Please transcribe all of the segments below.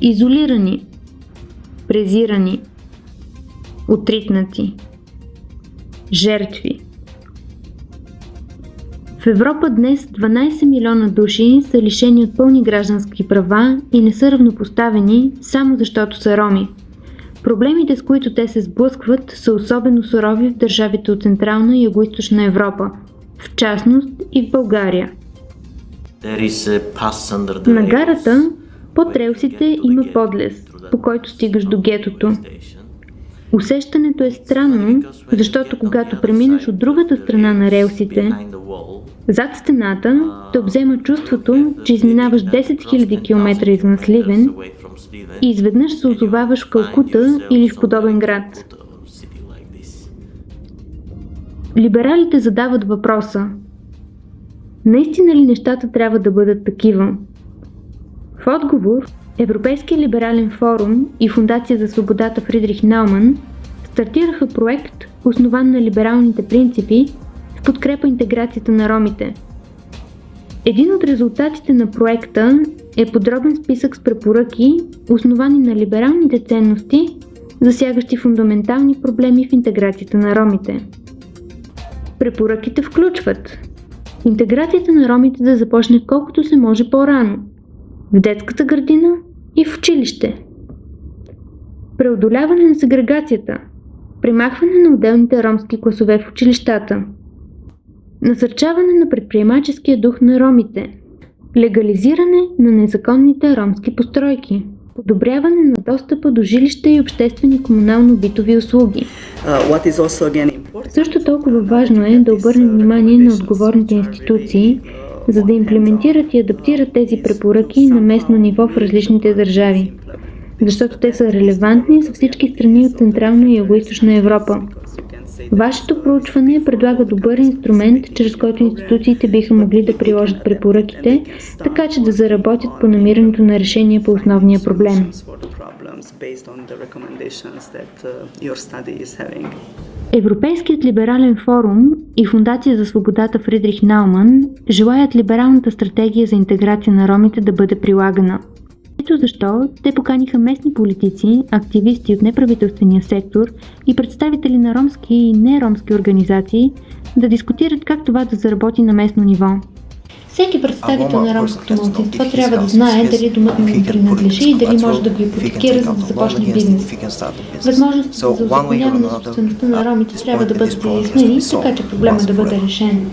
Изолирани, презирани, отритнати, жертви. В Европа днес 12 милиона души са лишени от пълни граждански права и не са равнопоставени само защото са роми. Проблемите, с които те се сблъскват, са особено сурови в държавите от Централна и Югоизточна Европа, в частност и в България. На гарата под релсите има подлез, по който стигаш до гетото. Усещането е странно, защото когато преминеш от другата страна на релсите, зад стената те обзема чувството, че изминаваш 10 000 км извън Сливен и изведнъж се озоваваш в Калкута или в подобен град. Либералите задават въпроса: наистина ли нещата трябва да бъдат такива? В отговор, Европейския либерален форум и Фондация за свободата Фридрих Науман стартираха проект, основан на либералните принципи, в подкрепа интеграцията на ромите. Един от резултатите на проекта е подробен списък с препоръки, основани на либералните ценности, засягащи фундаментални проблеми в интеграцията на ромите. Препоръките включват интеграцията на ромите да започне колкото се може по-рано, в детската градина и в училище. Преодоляване на сегрегацията, премахване на отделните ромски класове в училищата, насърчаване на предприемаческия дух на ромите, легализиране на незаконните ромски постройки, подобряване на достъпа до жилища и обществени комунално-битови услуги. Също толкова важно е да обърнем внимание на отговорните институции, за да имплементират и адаптират тези препоръки на местно ниво в различните държави, защото те са релевантни за всички страни от Централна и Югоизточна Европа. Вашето проучване предлага добър инструмент, чрез който институциите биха могли да приложат препоръките, така че да заработят по намирането на решение по основния проблем. Европейският либерален форум и Фондация за свободата Фридрих Науман желаят либералната стратегия за интеграция на ромите да бъде прилагана. Ето защо те поканиха местни политици, активисти от неправителствения сектор и представители на ромски и неромски организации да дискутират как това да заработи на местно ниво. Всеки представител на ромското малцинство трябва да знае дали домът му принадлежи и дали може да го ипотекира, за да започне бизнес. Възможностите за узаконяване на собствеността на ромите трябва да бъдат изяснени, така че проблема да бъде решен.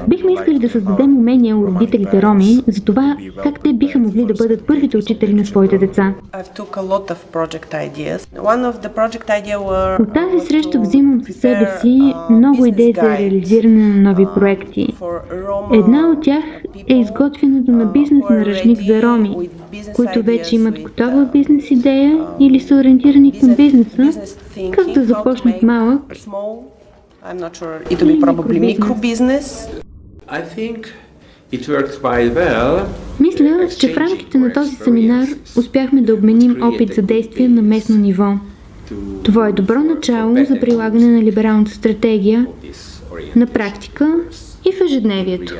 Бихме искали да създадем умения у родителите роми за това как те биха могли да бъдат първите учители на своите деца. От тази среща взимам със себе си много идеи за реализиране на нови проекти. Една от тях е изготвянето на бизнес наръчник за роми, които вече имат готова бизнес идея или са ориентирани към бизнеса, как да започнат малък или микробизнес. Мисля, че в рамките на този семинар успяхме да обменим опит за действие на местно ниво. Това е добро начало за прилагане на либералната стратегия на практика и в ежедневието.